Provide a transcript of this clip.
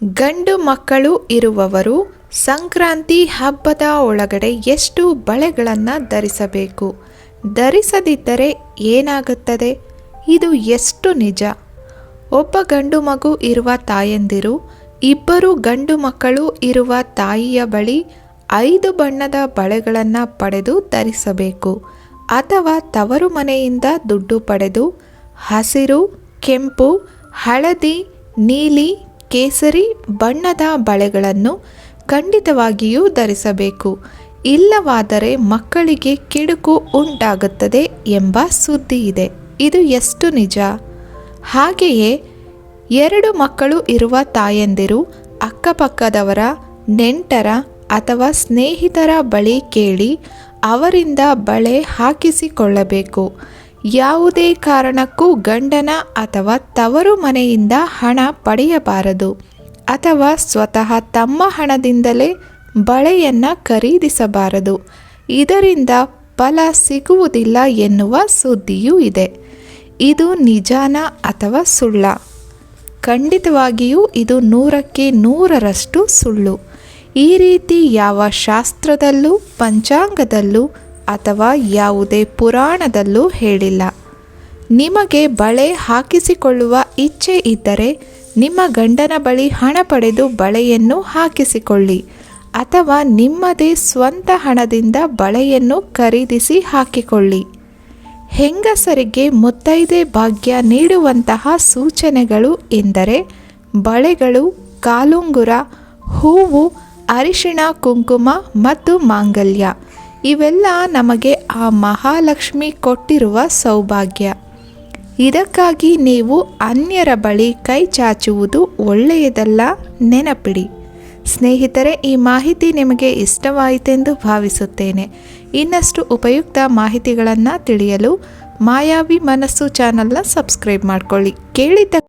ಗಂಡು ಮಕ್ಕಳು ಇರುವವರು ಸಂಕ್ರಾಂತಿ ಹಬ್ಬದ ಒಳಗಡೆ ಎಷ್ಟು ಬಳೆಗಳನ್ನು ಧರಿಸಬೇಕು? ಧರಿಸದಿದ್ದರೆ ಏನಾಗುತ್ತದೆ? ಇದು ಎಷ್ಟು ನಿಜ? ಒಬ್ಬ ಗಂಡು ಮಗು ಇರುವ ತಾಯಂದಿರು ಇಬ್ಬರು ಗಂಡು ಮಕ್ಕಳು ಇರುವ ತಾಯಿಯ ಬಳಿ 5 ಬಣ್ಣದ ಬಳೆಗಳನ್ನು ಪಡೆದು ಧರಿಸಬೇಕು. ಅಥವಾ ತವರು ಮನೆಯಿಂದ ದುಡ್ಡು ಪಡೆದು ಹಸಿರು, ಕೆಂಪು, ಹಳದಿ, ನೀಲಿ, ಕೇಸರಿ ಬಣ್ಣದ ಬಳೆಗಳನ್ನು ಖಂಡಿತವಾಗಿಯೂ ಧರಿಸಬೇಕು. ಇಲ್ಲವಾದರೆ ಮಕ್ಕಳಿಗೆ ಕೆಡುಕು ಉಂಟಾಗುತ್ತದೆ ಎಂಬ ಸುದ್ದಿ ಇದೆ. ಇದು ಎಷ್ಟು ನಿಜ? ಹಾಗೆಯೇ 2 ಮಕ್ಕಳು ಇರುವ ತಾಯಂದಿರು ಅಕ್ಕಪಕ್ಕದವರ, ನೆಂಟರ ಅಥವಾ ಸ್ನೇಹಿತರ ಬಳಿ ಕೇಳಿ ಅವರಿಂದ ಬಳೆ ಹಾಕಿಸಿಕೊಳ್ಳಬೇಕು. ಯಾವುದೇ ಕಾರಣಕ್ಕೂ ಗಂಡನ ಅಥವಾ ತವರು ಮನೆಯಿಂದ ಹಣ ಪಡೆಯಬಾರದು ಅಥವಾ ಸ್ವತಃ ತಮ್ಮ ಹಣದಿಂದಲೇ ಬಳೆಯನ್ನು ಖರೀದಿಸಬಾರದು. ಇದರಿಂದ ಫಲ ಸಿಗುವುದಿಲ್ಲ ಎನ್ನುವ ಸುದ್ದಿಯೂ ಇದೆ. ಇದು ನಿಜಾನ ಅಥವಾ ಸುಳ್ಳ? ಖಂಡಿತವಾಗಿಯೂ ಇದು 100ಕ್ಕೆ 100ರಷ್ಟು ಸುಳ್ಳು. ಈ ರೀತಿ ಯಾವ ಶಾಸ್ತ್ರದಲ್ಲೂ, ಪಂಚಾಂಗದಲ್ಲೂ ಅಥವಾ ಯಾವುದೇ ಪುರಾಣದಲ್ಲೂ ಹೇಳಿಲ್ಲ. ನಿಮಗೆ ಬಳೆ ಹಾಕಿಸಿಕೊಳ್ಳುವ ಇಚ್ಛೆ ಇದ್ದರೆ ನಿಮ್ಮ ಗಂಡನ ಬಳಿ ಹಣ ಪಡೆದು ಬಳೆಯನ್ನು ಹಾಕಿಸಿಕೊಳ್ಳಿ ಅಥವಾ ನಿಮ್ಮದೇ ಸ್ವಂತ ಹಣದಿಂದ ಬಳೆಯನ್ನು ಖರೀದಿಸಿ ಹಾಕಿಕೊಳ್ಳಿ. ಹೆಂಗಸರಿಗೆ ಮುತ್ತೈದೆ ಭಾಗ್ಯ ನೀಡುವಂತಹ ಸೂಚನೆಗಳು ಎಂದರೆ ಬಳೆಗಳು, ಕಾಲುಂಗುರ, ಹೂವು, ಅರಿಶಿಣ, ಕುಂಕುಮ ಮತ್ತು ಮಾಂಗಲ್ಯ. ಇವೆಲ್ಲ ನಮಗೆ ಆ ಮಹಾಲಕ್ಷ್ಮಿ ಕೊಟ್ಟಿರುವ ಸೌಭಾಗ್ಯ. ಇದಕ್ಕಾಗಿ ನೀವು ಅನ್ಯರ ಬಳಿ ಕೈ ಚಾಚುವುದು ಒಳ್ಳೆಯದಲ್ಲ, ನೆನಪಿಡಿ. ಸ್ನೇಹಿತರೆ, ಈ ಮಾಹಿತಿ ನಿಮಗೆ ಇಷ್ಟವಾಯಿತೆಂದು ಭಾವಿಸುತ್ತೇನೆ. ಇನ್ನಷ್ಟು ಉಪಯುಕ್ತ ಮಾಹಿತಿಗಳನ್ನು ತಿಳಿಯಲು ಮಾಯಾವಿ ಮನಸ್ಸು ಚಾನಲ್ನ ಸಬ್ಸ್ಕ್ರೈಬ್ ಮಾಡಿಕೊಳ್ಳಿ. ಕೇಳಿದ